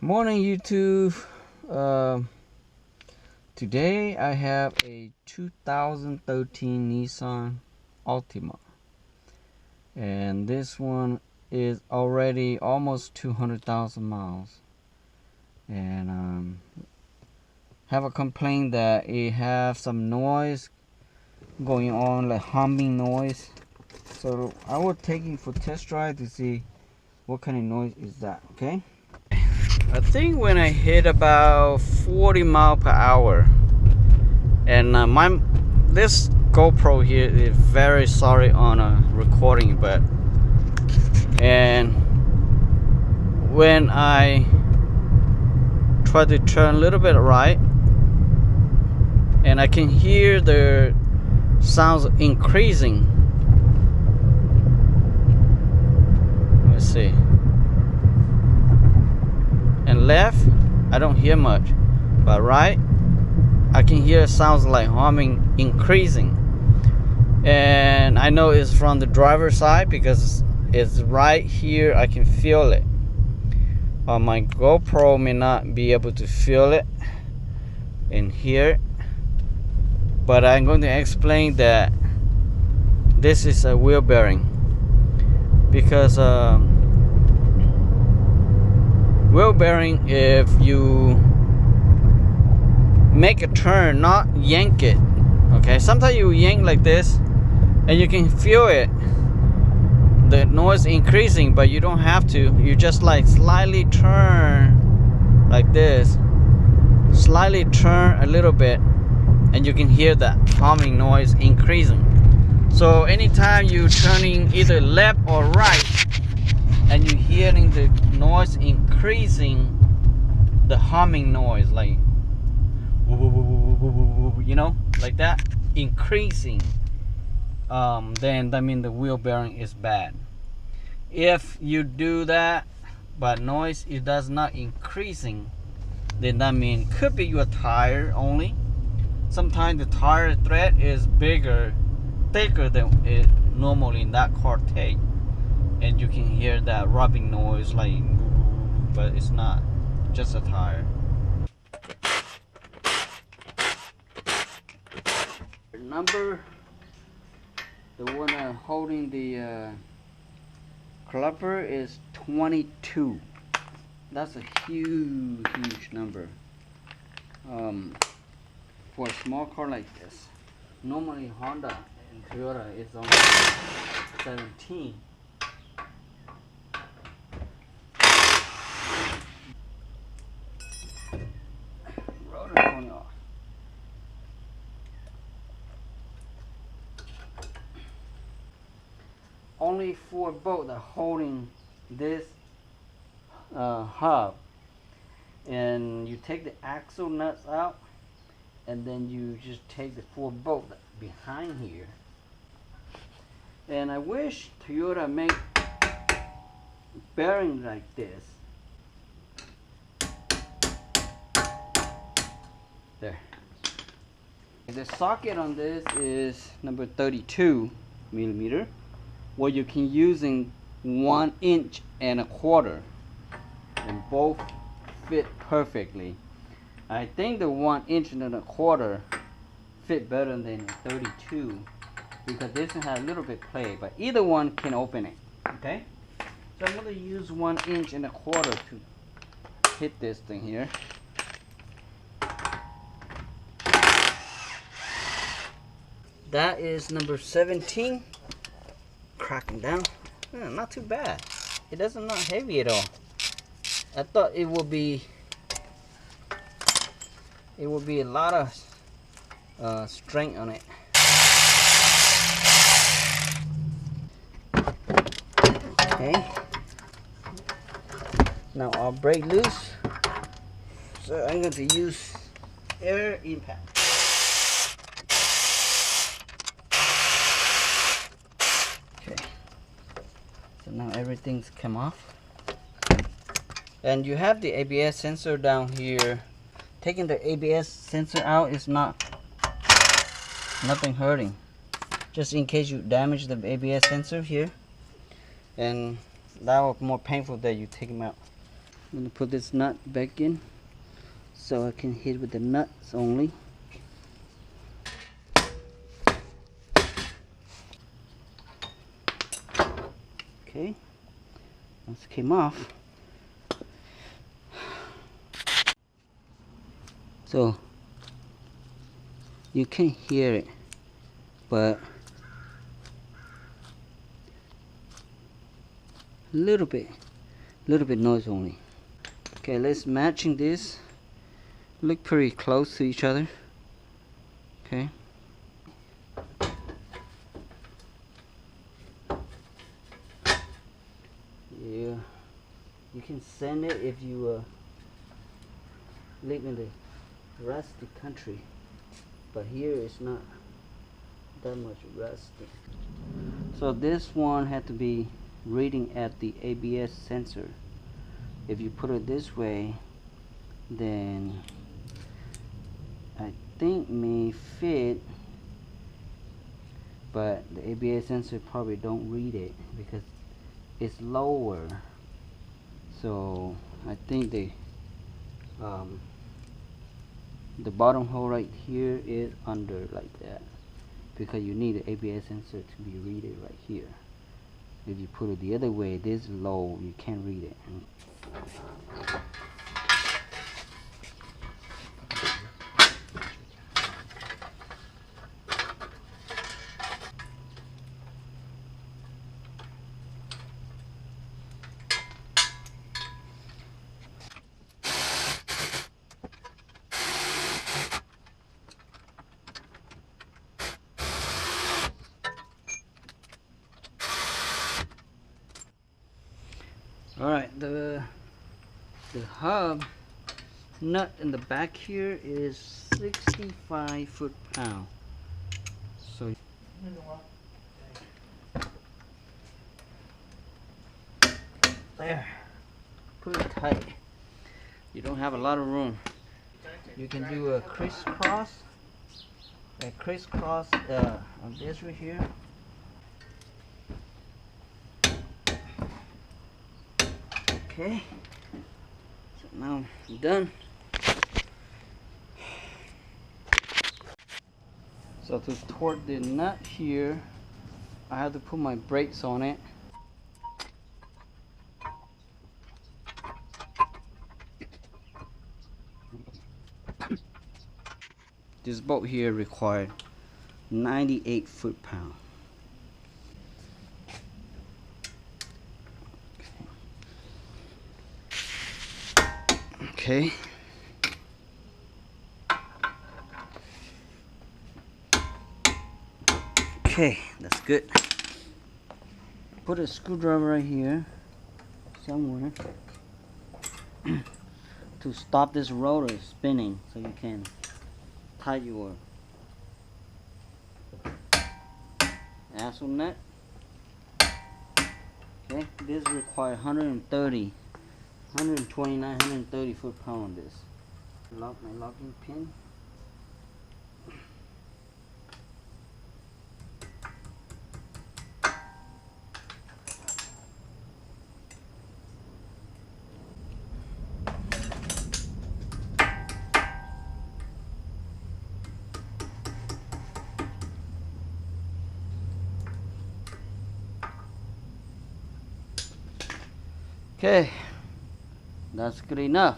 Morning YouTube. Today I have a 2013 Nissan Altima, and this one is already almost 200,000 miles, and have a complaint that it have some noise going on, like humming noise. So I will take it for test drive to see what kind of noise is that. Okay, I think when I hit about 40 miles per hour, and this GoPro here is very sorry on recording, but when I try to turn a little bit right, and I can hear the sounds increasing. Let's see. And left, I don't hear much, but right, I can hear sounds like humming increasing, and I know it's from the driver's side because it's right here. I can feel it. My GoPro may not be able to feel it in here, but I'm going to explain that this is a wheel bearing, because wheel bearing, if you make a turn, not yank it, okay, sometimes you yank like this and you can feel it, the noise increasing, but you don't have to. You just like slightly turn like this, slightly turn a little bit, and you can hear that humming noise increasing. So anytime you turning either left or right and you hearing the noise increasing, the humming noise, like you know, like that, increasing, then that means the wheel bearing is bad. If you do that but noise it does not increasing, then that means could be your tire only. Sometimes the tire thread is thicker than it normally in that car take, and you can hear that rubbing noise, like, but it's not, just a tire. Number, the one holding the clapper is 22. That's a huge number for a small car like this. Normally Honda and Toyota is only 17. Rotor going off. Only four bolts are holding this hub, and you take the axle nuts out, and then you just take the four bolts behind here. And I wish Toyota make bearing like this. There. The socket on this is number 32 millimeter, where you can using 1 inch and a quarter, and both fit perfectly. I think the 1 inch and a quarter fit better than 32 because this has a little bit play, but either one can open it. Okay, so I'm going to use 1 inch and a quarter to hit this thing here. That is number 17. Cracking down. Not too bad. It doesn't, not heavy at all. I thought it would be a lot of strength on it. Okay. Now I'll break loose. So I'm going to use air impact. So now everything's come off, and you have the ABS sensor down here. Taking the ABS sensor out is nothing hurting, just in case you damage the ABS sensor here, and that was more painful that you take them out. I'm gonna put this nut back in so I can hit with the nuts only. Okay, once it came off, so you can hear it, but a little bit noise only. Okay, let's matching this. Look pretty close to each other. Okay. Yeah, you can send it if you live in the rusty country, but here it's not that much rusty. So this one had to be reading at the ABS sensor. If you put it this way, then I think may fit, but the ABS sensor probably don't read it because it's lower. So I think the bottom hole right here is under like that, because you need the ABS sensor to be read it right here. If you put it the other way, this low, you can't read it. Alright, the hub nut in the back here is 65 foot-pounds. So there, put it tight. You don't have a lot of room. You can do a crisscross on this right here. Okay, so now I'm done. So to torque the nut here, I have to put my brakes on it. This boat here required 98 foot-pounds. Okay. Okay, that's good. Put a screwdriver right here somewhere to stop this rotor spinning, so you can tie your axle nut. Okay, this requires 129, 130 foot-pounds on this. Lock my locking pin. Okay, that's good enough.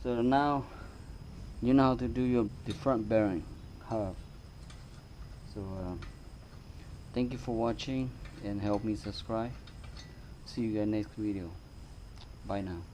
So now you know how to do the front bearing hub. So thank you for watching and help me subscribe. See you guys next video. Bye now.